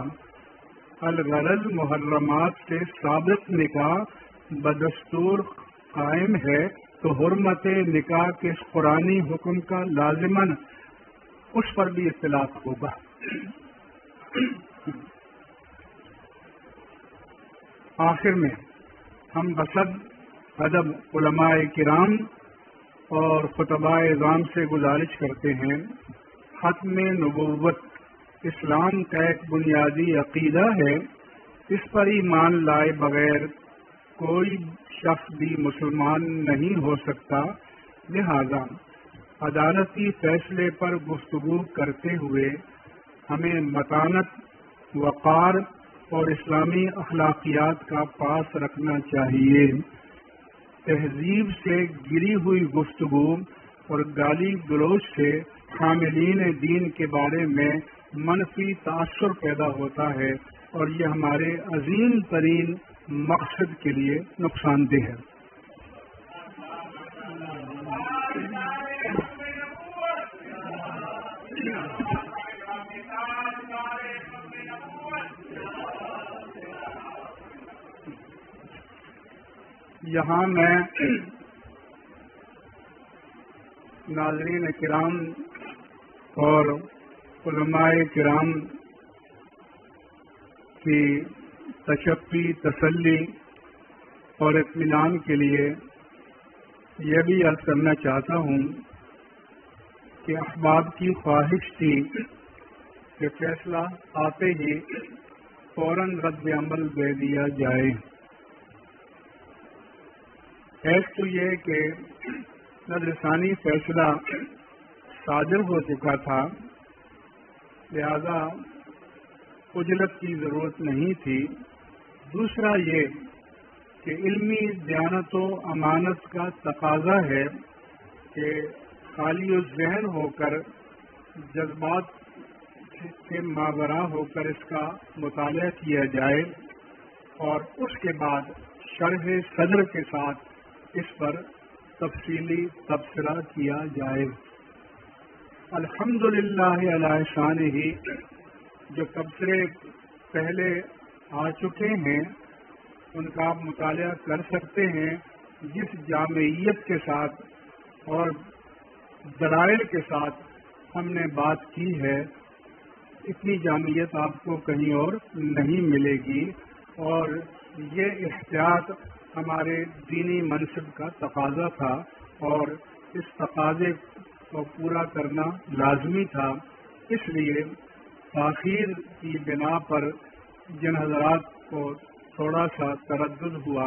الغرض محرمات سے سابق نکاح بدستور قائم ہے تو حرمت نکاح کے اس قرآنی حکم کا لازماً اس پر بھی اطلاق ہوگا۔ آخر میں ہم بصد ادب علماء کرام اور خطباء اعظام سے گزارش کرتے ہیں، ختم نبوت اسلام کا ایک بنیادی عقیدہ ہے، اس پر ایمان لائے بغیر کوئی شخص بھی مسلمان نہیں ہو سکتا، لہذا عدالتی فیصلے پر گفتگو کرتے ہوئے ہمیں متانت، وقار اور اسلامی اخلاقیات کا پاس رکھنا چاہیے۔ تہذیب سے گری ہوئی گفتگو اور گالی گلوچ سے حاملین دین کے بارے میں منفی تاثر پیدا ہوتا ہے اور یہ ہمارے عظیم ترین مقصد کے لیے نقصان دہ ہے۔ یہاں میں ناظرین کرام اور علماء کرام کی تشفی، تسلی اور اطمینان کے لیے یہ بھی عرض کرنا چاہتا ہوں کہ احباب کی خواہش تھی کہ فیصلہ آتے ہی فوراً رد عمل دے دیا جائے۔ ایک تو یہ کہ نظرثانی فیصلہ صادر ہو چکا تھا، لہذا عجلت کی ضرورت نہیں تھی۔ دوسرا یہ کہ علمی دیانت و امانت کا تقاضا ہے کہ خالی الذہن ہو کر، جذبات کے ماوراء ہو کر اس کا مطالعہ کیا جائے اور اس کے بعد شرح صدر کے ساتھ اس پر تفصیلی تبصرہ کیا جائے۔ الحمدللہ علی شانہ، جو تبصرے پہلے آ چکے ہیں ان کا آپ مطالعہ کر سکتے ہیں۔ جس جامعیت کے ساتھ اور دلائل کے ساتھ ہم نے بات کی ہے، اتنی جامعیت آپ کو کہیں اور نہیں ملے گی، اور یہ احتیاط ہمارے دینی منصب کا تقاضا تھا اور اس تقاضے کو پورا کرنا لازمی تھا۔ اس لیے تاخیر کی بنا پر جن حضرات کو تھوڑا سا تردد ہوا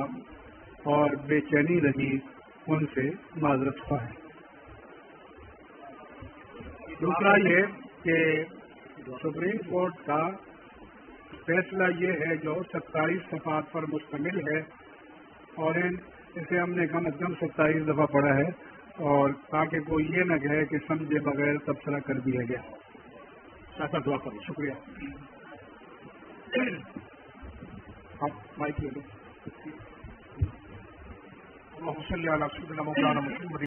اور بے چینی رہی، ان سے معذرت خواہ ہے۔ دوسرا یہ کہ سپریم کورٹ کا فیصلہ یہ ہے جو 27 صفحات پر مشتمل ہے، اور اسے ہم نے کم از کم 27 دفعہ پڑھا ہے، اور تاکہ کوئی یہ نہ کہے کہ سمجھے بغیر تبصرہ کر دیا گیا۔ شاہ دعا کریں۔ شکریہ۔ آپ مائک لے لیں۔ اللہم صلی علی سیدنا مولانا محمد